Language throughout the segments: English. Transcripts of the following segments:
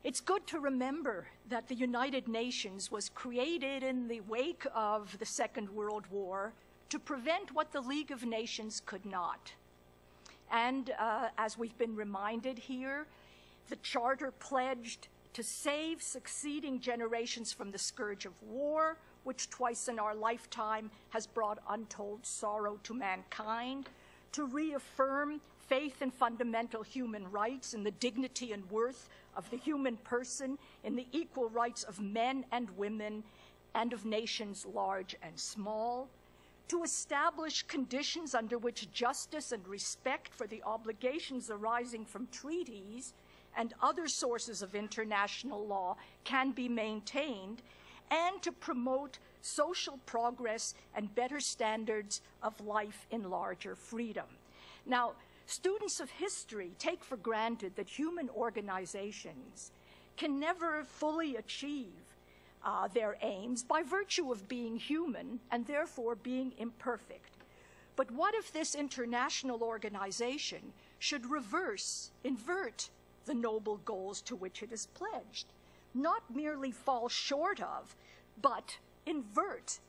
It's good to remember that the United Nations was created in the wake of the Second World War to prevent what the League of Nations could not. And as we've been reminded here, the Charter pledged to save succeeding generations from the scourge of war, which twice in our lifetime has brought untold sorrow to mankind, to reaffirm faith in fundamental human rights and the dignity and worth of the human person, in the equal rights of men and women and of nations large and small, to establish conditions under which justice and respect for the obligations arising from treaties and other sources of international law can be maintained, and to promote social progress and better standards of life in larger freedom. Now, students of history take for granted that human organizations can never fully achieve their aims by virtue of being human and therefore being imperfect. But what if this international organization should invert the noble goals to which it is pledged? Not merely fall short of, but invert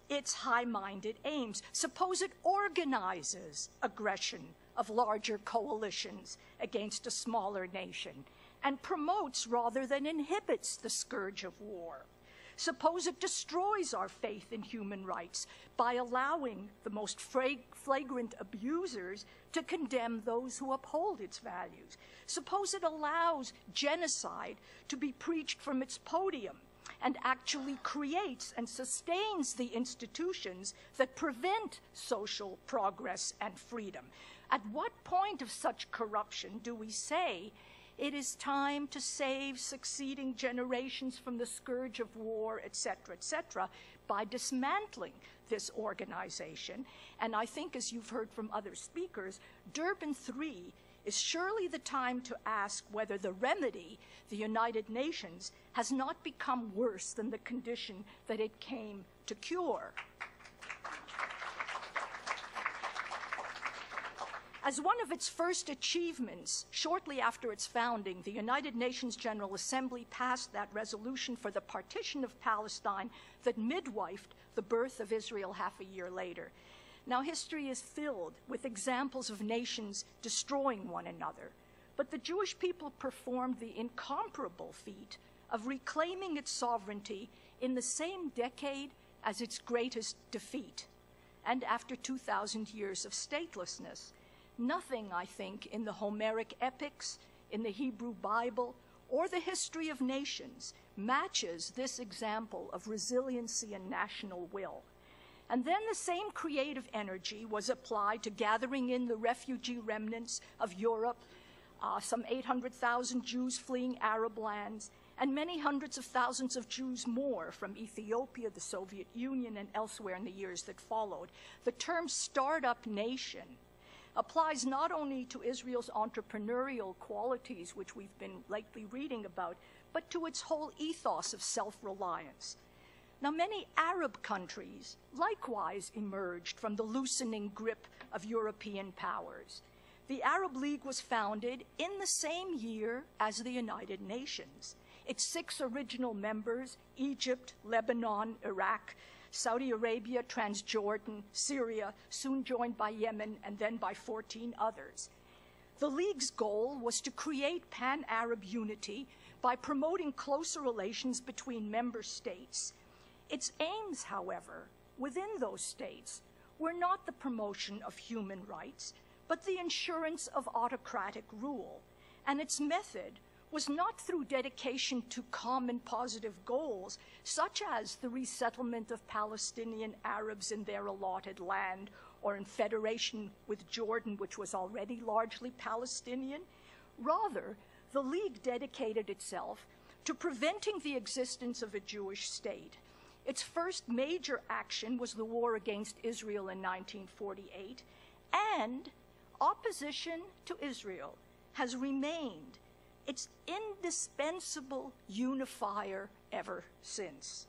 its high-minded aims. Suppose it organizes aggression of larger coalitions against a smaller nation and promotes rather than inhibits the scourge of war. Suppose it destroys our faith in human rights by allowing the most flagrant abusers to condemn those who uphold its values. Suppose it allows genocide to be preached from its podium and actually creates and sustains the institutions that prevent social progress and freedom. At what point of such corruption do we say it is time to save succeeding generations from the scourge of war, etc., by dismantling this organization? And I think, as you've heard from other speakers, Durban 3 is surely the time to ask whether the remedy, the United Nations, has not become worse than the condition that it came to cure. As one of its first achievements, shortly after its founding, the United Nations General Assembly passed that resolution for the partition of Palestine that midwifed the birth of Israel half a year later. Now, history is filled with examples of nations destroying one another, but the Jewish people performed the incomparable feat of reclaiming its sovereignty in the same decade as its greatest defeat, and after 2,000 years of statelessness. Nothing, I think, in the Homeric epics, in the Hebrew Bible, or the history of nations matches this example of resiliency and national will. And then the same creative energy was applied to gathering in the refugee remnants of Europe, some 800,000 Jews fleeing Arab lands, and many hundreds of thousands of Jews more from Ethiopia, the Soviet Union, and elsewhere in the years that followed. The term startup nation applies not only to Israel's entrepreneurial qualities, which we've been lately reading about, but to its whole ethos of self-reliance. Now, many Arab countries likewise emerged from the loosening grip of European powers. The Arab League was founded in the same year as the United Nations. Its 6 original members, Egypt, Lebanon, Iraq, Saudi Arabia, Transjordan, Syria, soon joined by Yemen, and then by 14 others. The League's goal was to create pan-Arab unity by promoting closer relations between member states. Its aims, however, within those states were not the promotion of human rights, but the ensurance of autocratic rule, and its method was not through dedication to common positive goals, such as the resettlement of Palestinian Arabs in their allotted land, or in federation with Jordan, which was already largely Palestinian. Rather, the League dedicated itself to preventing the existence of a Jewish state. Its first major action was the war against Israel in 1948, and opposition to Israel has remained its indispensable unifier ever since.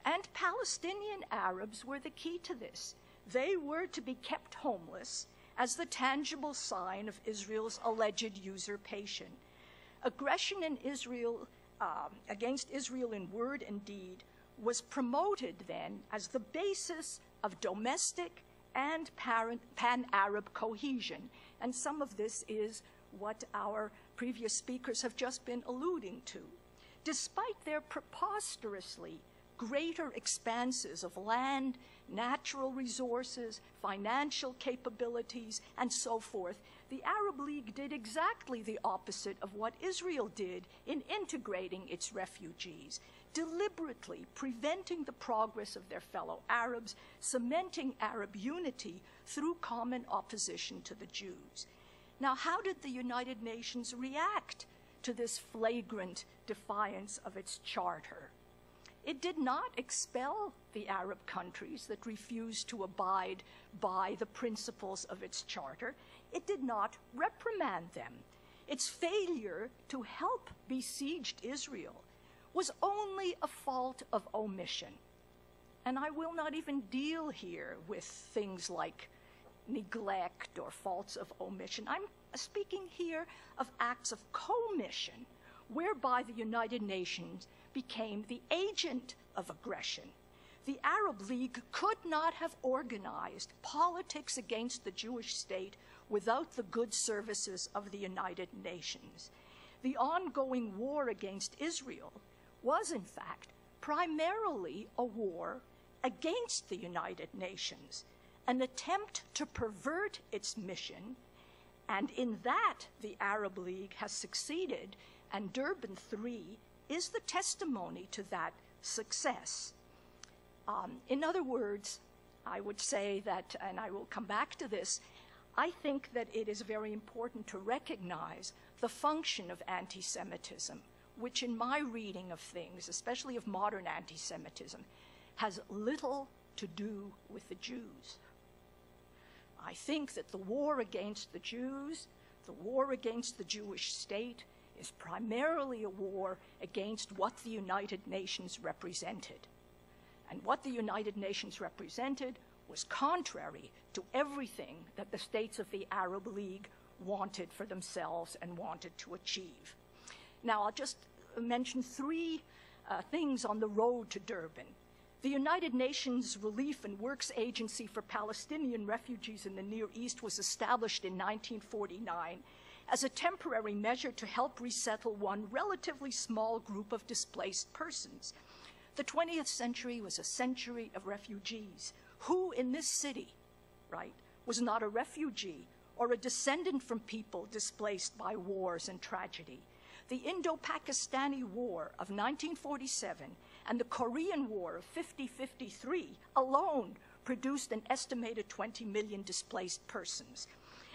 And Palestinian Arabs were the key to this. They were to be kept homeless as the tangible sign of Israel's alleged usurpation. Aggression in Israel, against Israel in word and deed, was promoted then as the basis of domestic and pan-Arab cohesion. And some of this is what our previous speakers have just been alluding to. Despite their preposterously greater expanses of land, natural resources, financial capabilities, and so forth, the Arab League did exactly the opposite of what Israel did in integrating its refugees, deliberately preventing the progress of their fellow Arabs, cementing Arab unity through common opposition to the Jews. Now, how did the United Nations react to this flagrant defiance of its charter? It did not expel the Arab countries that refused to abide by the principles of its charter. It did not reprimand them. Its failure to help besieged Israel was only a fault of omission. And I will not even deal here with things like neglect or faults of omission. I'm speaking here of acts of commission, whereby the United Nations became the agent of aggression. The Arab League could not have organized politics against the Jewish state without the good services of the United Nations. The ongoing war against Israel was, in fact, primarily a war against the United Nations, an attempt to pervert its mission, and in that the Arab League has succeeded, and Durban III is the testimony to that success. In other words, I would say that, and I will come back to this, I think that it is very important to recognize the function of anti-Semitism, which in my reading of things, especially of modern anti-Semitism, has little to do with the Jews. I think that the war against the Jews, the war against the Jewish state, is primarily a war against what the United Nations represented. And what the United Nations represented was contrary to everything that the states of the Arab League wanted for themselves and wanted to achieve. Now, I'll just mention three things on the road to Durban. The United Nations Relief and Works Agency for Palestinian Refugees in the Near East was established in 1949 as a temporary measure to help resettle one relatively small group of displaced persons. The 20th century was a century of refugees. Who in this city, right, was not a refugee or a descendant from people displaced by wars and tragedy? The Indo-Pakistani War of 1947 and the Korean War of 50-53 alone produced an estimated 20 million displaced persons.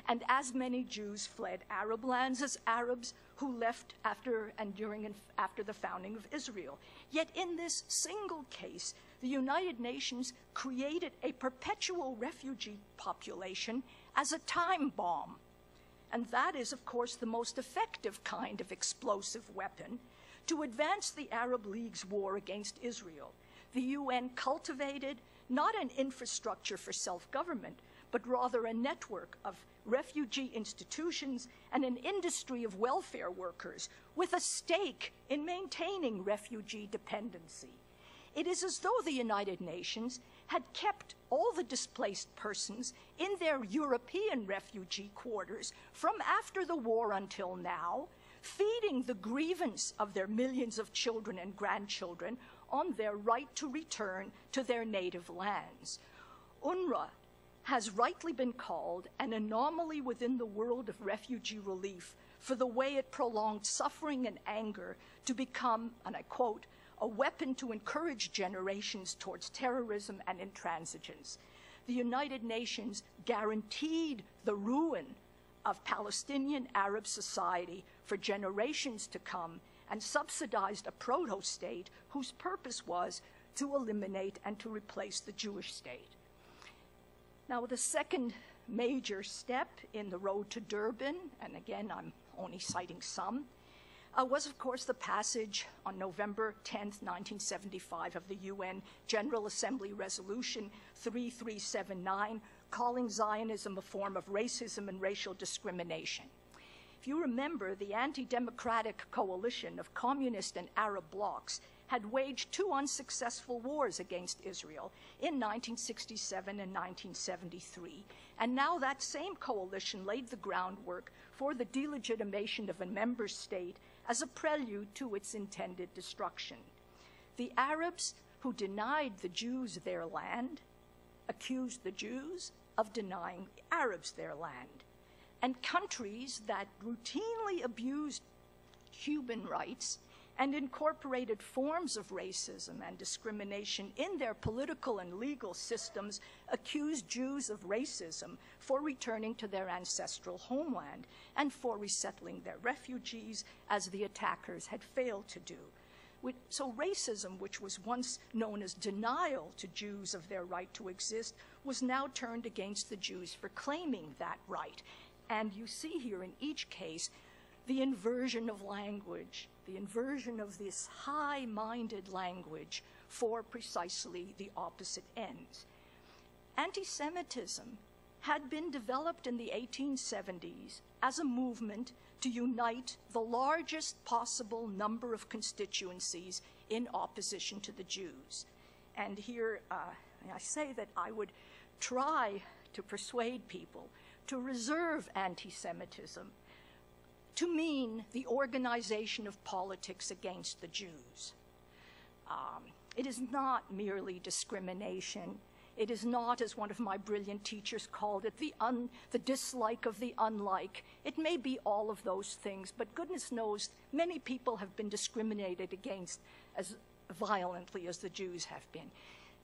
And as many Jews fled Arab lands as Arabs who left after and during and after the founding of Israel. Yet in this single case, the United Nations created a perpetual refugee population as a time bomb. And that is, of course, the most effective kind of explosive weapon to advance the Arab League's war against Israel. The UN cultivated not an infrastructure for self-government, but rather a network of refugee institutions and an industry of welfare workers with a stake in maintaining refugee dependency. It is as though the United Nations had kept all the displaced persons in their European refugee quarters from after the war until now, feeding the grievance of their millions of children and grandchildren on their right to return to their native lands. UNRWA has rightly been called an anomaly within the world of refugee relief for the way it prolonged suffering and anger to become, and I quote, a weapon to encourage generations towards terrorism and intransigence. The United Nations guaranteed the ruin of Palestinian Arab society for generations to come and subsidized a proto-state whose purpose was to eliminate and to replace the Jewish state. Now, the second major step in the road to Durban, and again, I'm only citing some, was, of course, the passage on November 10th, 1975 of the UN General Assembly Resolution 3379, calling Zionism a form of racism and racial discrimination. If you remember, the anti-democratic coalition of communist and Arab blocs had waged 2 unsuccessful wars against Israel in 1967 and 1973. And now that same coalition laid the groundwork for the delegitimation of a member state as a prelude to its intended destruction. The Arabs who denied the Jews their land accused the Jews of denying the Arabs their land. And countries that routinely abused human rights and incorporated forms of racism and discrimination in their political and legal systems accused Jews of racism for returning to their ancestral homeland and for resettling their refugees, as the attackers had failed to do. So racism, which was once known as denial to Jews of their right to exist, was now turned against the Jews for claiming that right. And you see here in each case the inversion of language, the inversion of this high-minded language for precisely the opposite ends. Anti-Semitism had been developed in the 1870s as a movement to unite the largest possible number of constituencies in opposition to the Jews. And here I say that I would try to persuade people to reserve anti-Semitism to mean the organization of politics against the Jews. It is not merely discrimination. It is not, as one of my brilliant teachers called it, the dislike of the unlike. It may be all of those things, but goodness knows many people have been discriminated against as violently as the Jews have been.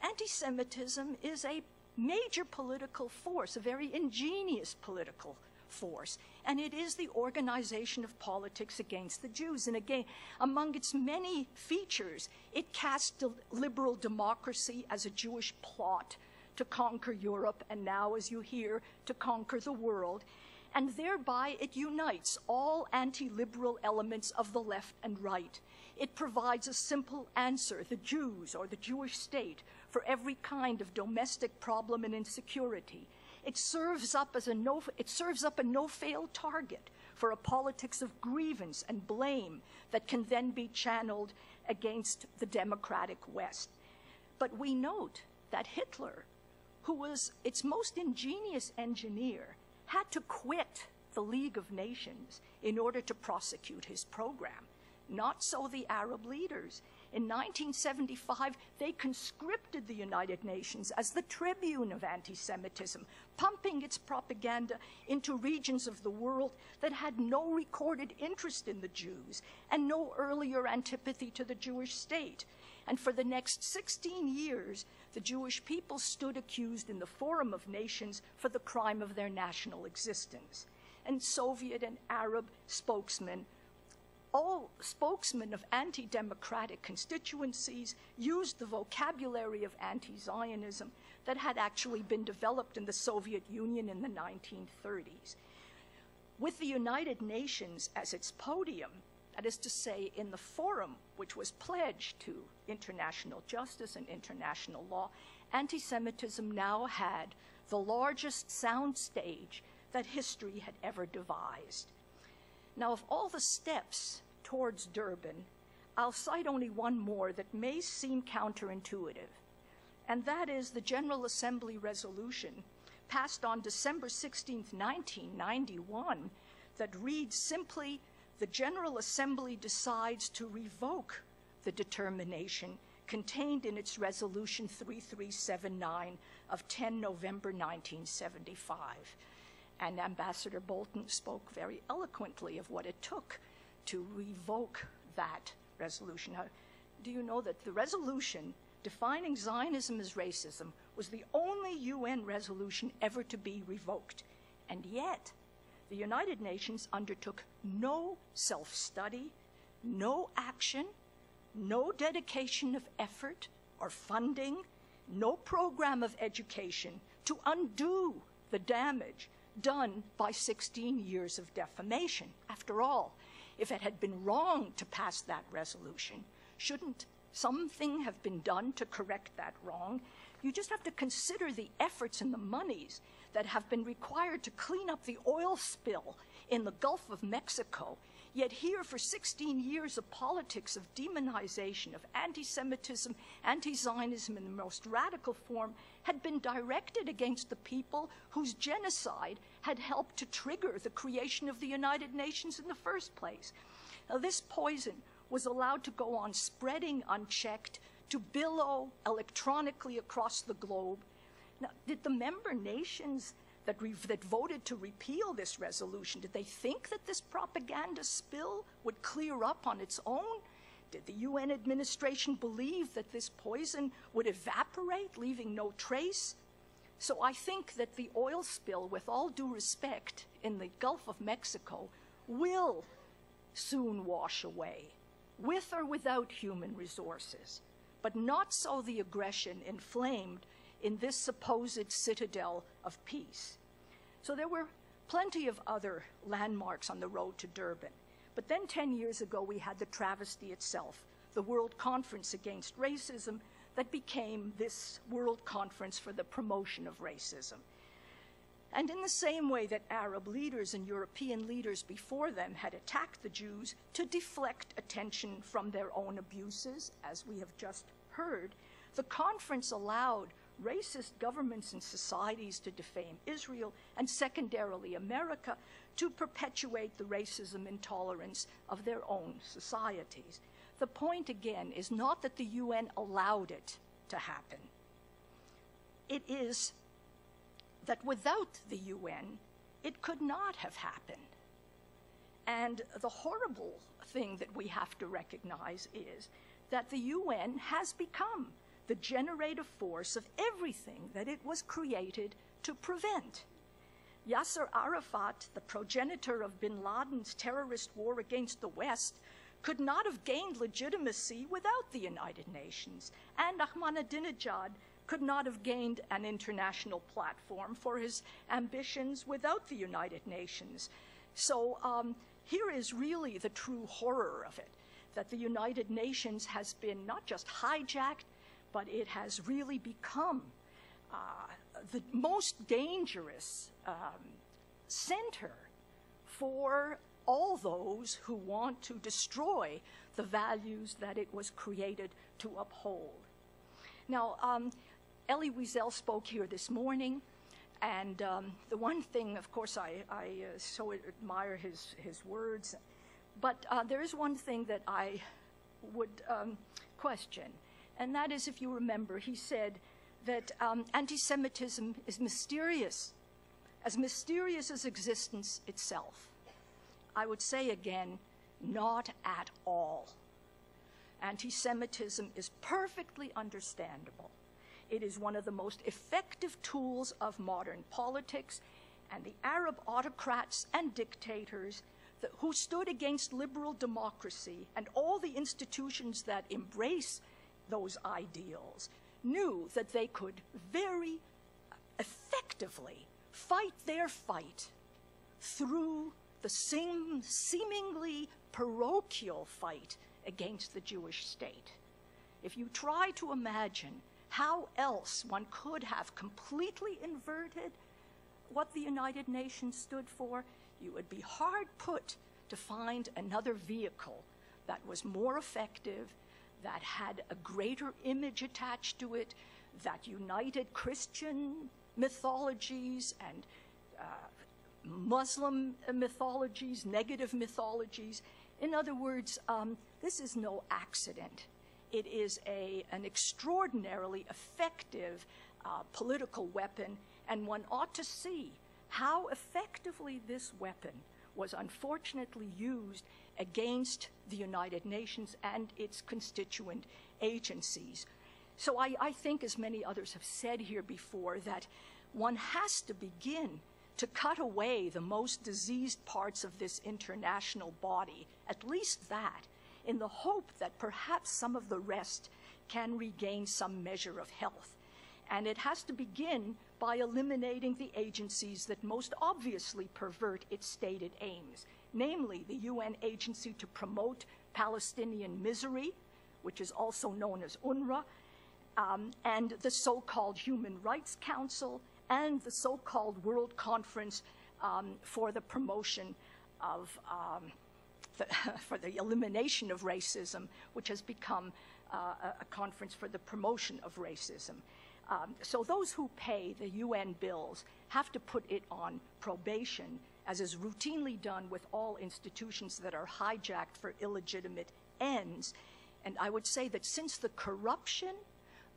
Anti-Semitism is a major political force, a very ingenious political force, and it is the organization of politics against the Jews. And again, among its many features, it casts liberal democracy as a Jewish plot to conquer Europe, and now, as you hear, to conquer the world. And thereby it unites all anti-liberal elements of the left and right. It provides a simple answer, the Jews or the Jewish state, for every kind of domestic problem and insecurity. It serves up a no-fail target for a politics of grievance and blame that can then be channeled against the democratic West. But we note that Hitler, who was its most ingenious engineer, had to quit the League of Nations in order to prosecute his program. Not so the Arab leaders. In 1975, they conscripted the United Nations as the tribune of anti-Semitism, pumping its propaganda into regions of the world that had no recorded interest in the Jews and no earlier antipathy to the Jewish state. And for the next 16 years, the Jewish people stood accused in the Forum of Nations for the crime of their national existence. And Soviet and Arab spokesmen, all spokesmen of anti-democratic constituencies, used the vocabulary of anti-Zionism that had actually been developed in the Soviet Union in the 1930s. With the United Nations as its podium, that is to say, in the forum which was pledged to international justice and international law, anti-Semitism now had the largest soundstage that history had ever devised. Now, of all the steps towards Durban, I'll cite only one more that may seem counterintuitive, and that is the General Assembly resolution passed on December 16, 1991, that reads simply, "The General Assembly decides to revoke the determination contained in its Resolution 3379 of 10 November 1975. And Ambassador Bolton spoke very eloquently of what it took to revoke that resolution. Now, do you know that the resolution defining Zionism as racism was the only UN resolution ever to be revoked? And yet, the United Nations undertook no self-study, no action, no dedication of effort or funding, no program of education to undo the damage done by 16 years of defamation. After all, if it had been wrong to pass that resolution, shouldn't something have been done to correct that wrong? You just have to consider the efforts and the monies that have been required to clean up the oil spill in the Gulf of Mexico. Yet here, for 16 years, a politics of demonization, of anti-Semitism, anti-Zionism in the most radical form, had been directed against the people whose genocide had helped to trigger the creation of the United Nations in the first place. Now, this poison was allowed to go on spreading unchecked, to billow electronically across the globe. Now, did the member nations that voted to repeal this resolution, did they think that this propaganda spill would clear up on its own? Did the UN administration believe that this poison would evaporate, leaving no trace? So I think that the oil spill, with all due respect, in the Gulf of Mexico will soon wash away, with or without human resources, but not so the aggression inflamed in this supposed citadel of peace. So there were plenty of other landmarks on the road to Durban. But then 10 years ago, we had the travesty itself, the World Conference Against Racism, that became this World Conference for the Promotion of Racism. And in the same way that Arab leaders and European leaders before them had attacked the Jews to deflect attention from their own abuses, as we have just heard, the conference allowed racist governments and societies to defame Israel, and secondarily America, to perpetuate the racism intolerance of their own societies. The point, again, is not that the UN allowed it to happen. It is that without the UN, it could not have happened. And the horrible thing that we have to recognize is that the UN has become the generative force of everything that it was created to prevent. Yasser Arafat, the progenitor of bin Laden's terrorist war against the West, could not have gained legitimacy without the United Nations, and Ahmadinejad could not have gained an international platform for his ambitions without the United Nations. So here is really the true horror of it, that the United Nations has been not just hijacked, but it has really become the most dangerous center for all those who want to destroy the values that it was created to uphold. Now, Elie Wiesel spoke here this morning, and the one thing, of course, I so admire his words, but there is one thing that I would question, and that is, if you remember, he said that anti-Semitism is mysterious as existence itself. I would say again, not at all. Anti-Semitism is perfectly understandable. It is one of the most effective tools of modern politics, and the Arab autocrats and dictators who stood against liberal democracy and all the institutions that embrace those ideals knew that they could very effectively fight their fight through the seemingly parochial fight against the Jewish state. If you try to imagine how else one could have completely inverted what the United Nations stood for, you would be hard put to find another vehicle that was more effective, that had a greater image attached to it, that united Christian mythologies and Muslim mythologies, negative mythologies. In other words, this is no accident. It is an extraordinarily effective political weapon, and one ought to see how effectively this weapon was unfortunately used against the United Nations and its constituent agencies. So I think, as many others have said here before, that one has to begin to cut away the most diseased parts of this international body, at least that, in the hope that perhaps some of the rest can regain some measure of health. And it has to begin by eliminating the agencies that most obviously pervert its stated aims, namely the UN Agency to Promote Palestinian Misery, which is also known as UNRWA, and the so-called Human Rights Council, and the so-called World Conference for the Promotion of for the elimination of racism, which has become a conference for the promotion of racism. So those who pay the UN bills have to put it on probation, as is routinely done with all institutions that are hijacked for illegitimate ends. And I would say that since the corruption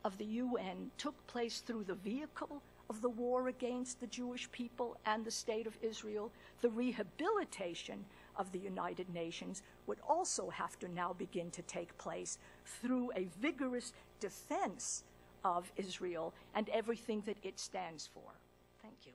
of the UN took place through the vehicle of the war against the Jewish people and the State of Israel, the rehabilitation of the United Nations would also have to now begin to take place through a vigorous defense of Israel and everything that it stands for. Thank you.